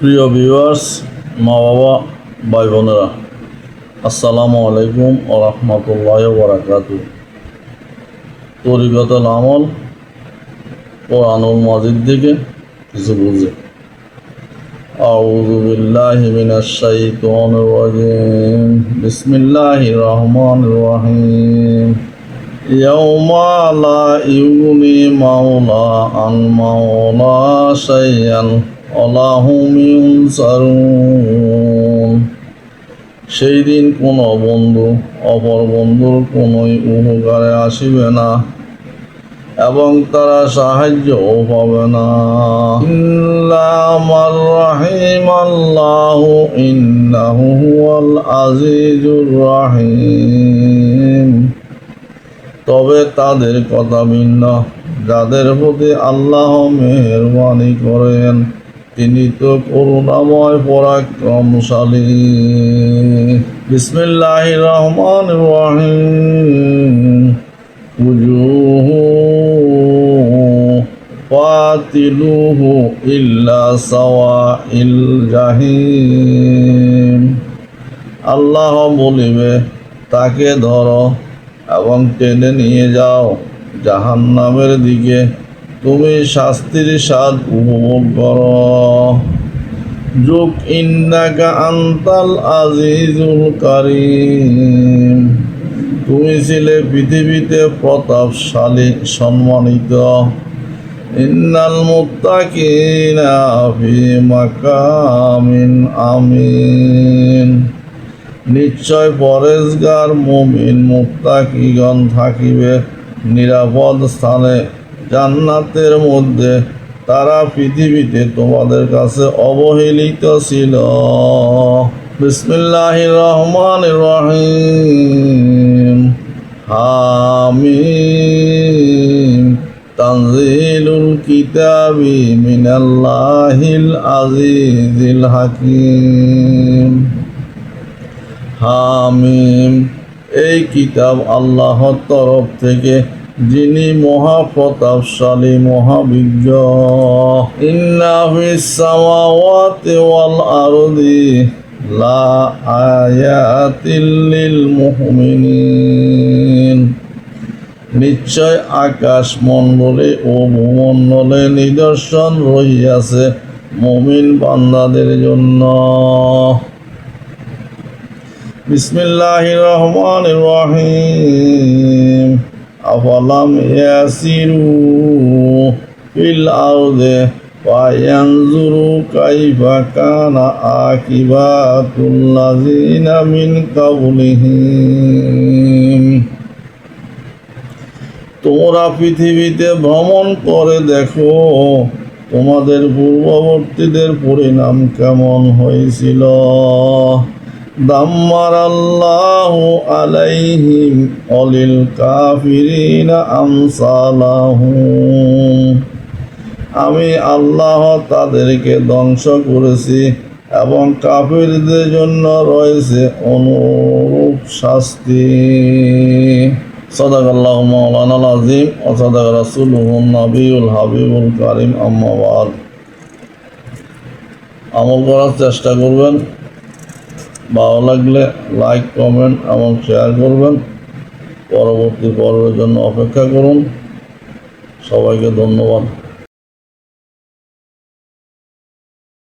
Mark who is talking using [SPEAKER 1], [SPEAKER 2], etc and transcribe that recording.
[SPEAKER 1] প্রিয় ভিউয়ার্স, মা বাবা, ভাই বোনেরা, আসসালামু আলাইকুম ওয়া রাহমাতুল্লাহি ওয়া বারাকাতুহু। তরিকতুল আমল কোরআনুল মাজিদ থেকে কিছু বুঝে। আউযু বিল্লাহি মিনাশ শাইতানির রাজিম। বিসমিল্লাহির রহমানির রহিম। ইয়াউমা লা ইউগনি মাওলা আন মাওলা শাইআন ওয়া হুম ইউনসারুন। সেই দিন কোনো বন্ধু অপর বন্ধুর কোনোই উপকারে আসিবে না এবং তারা সাহায্যও পাবে না। ইল্লা মান রাহিমাল্লাহু ইন্নাহু হুয়াল আজিজুর রাহিম। তবে তাদের কথা ভিন্ন, যাদের প্রতি আল্লাহ মেহেরবানি করেন, তিনি তো করুণাময় পরাক্রমশালী। বিসমিল্লাহির রহমানির রহিম। উজুহু ফাতিলুহু ইল্লা সাওয়াইল জাহিম। আল্লাহ বলিবে, তাকে ধরো এবং টেনে নিয়ে যাও জাহান্নামের দিকে, তুমি শাস্তির স্বাদ উপভোগ করো। যুগ ইন্নাকা আনতাল আজিজুল কারীম। তুমি ছিলে পৃথিবীতে প্রতাপশালী, সম্মানিত। ইন্নাল মুত্তাকিনা ফি মাকামিন আমিন। নিশ্চয় পরেজগার মুমিন মুত্তাকিগণ থাকিবে নিরাপদ স্থানে, জান্নাতের মধ্যে। তারা পৃথিবীতে তোমাদের কাছে অবহেলিত ছিল। বিসমিল্লাহির রহমানির রহিম। হামিম। তানজিলুল কিতাবি মিনাল্লাহিল আজিজিল হাকিম। হামিম, এই কিতাব আল্লাহর তরফ থেকে, যিনি মহাপ্রতাপশালী, মহাবিজ্ঞ। ইন্না ফিস সামাওয়াতি ওয়াল আরদি লা আয়াতিল লিল মুমিনিন। নিশ্চয় আকাশ মণ্ডলে ও ভূমণ্ডলে নিদর্শন রহিয়াছে মুমিন বান্দাদের জন্য। বিসমিল্লাহির রহমানির রহিম। আফালাম ইয়াসিরু ফিল আরদি ফায়ানজুরু কাইফা কানা আকিবাতুল লাযিনা মিন কাবলিহিম। তোমরা পৃথিবীতে ভ্রমণ করে দেখো, তোমাদের পূর্ববর্তীদের পরিণাম কেমন হয়েছিল। দাম্মারাল্লাহু আলাইহিম অলিল কাফিরিনা আমসালাহুম। আমি আল্লাহ তাদেরকে ধ্বংস করেছি এবং কাফিরদের জন্য রয়েছে অনুরূপ শাস্তি। সাদাকাল্লাহু মাওলানাল আযীম ওয়া সাদাকা রাসূলুহুন নবিয়ুল হাবিবুল কারীম। আম্মা বাদ। আমল করার চেষ্টা করবেন। ভালো লাগলে লাইক, কমেন্ট এবং শেয়ার করবেন। পরবর্তী পর্বের জন্য অপেক্ষা করুন। সবাইকে ধন্যবাদ।